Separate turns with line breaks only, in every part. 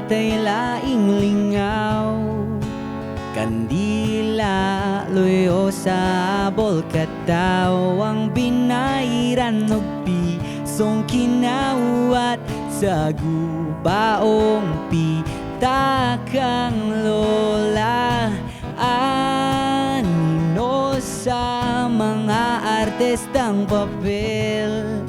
tay laing lingaw, kandila luyo sa bol kataw, ang binairan og pisong kinawat sa gubaong pitakang lola. Anino sa mga artistang papel,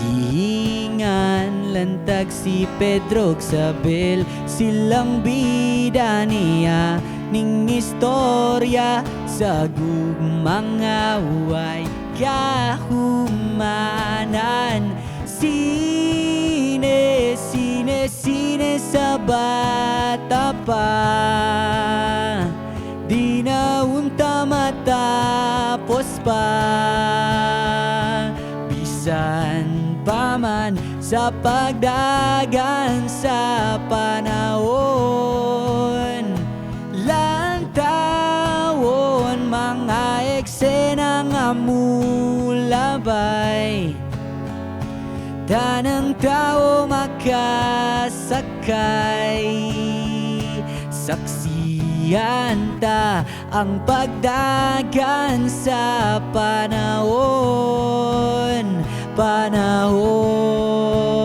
gihingan lantag si Pedro Sabel, silang bida niya ning istorya sa gugmang away kahumanan. Sine, sine, sine sa bata pa, di na unta matapos pa. Bisan pa man sa pagdagan sa panahon, lantawon mga eksena nga mulabay, tanang tao makasakay. Saksiyan ta ang pagdagan sa panahon, panahon.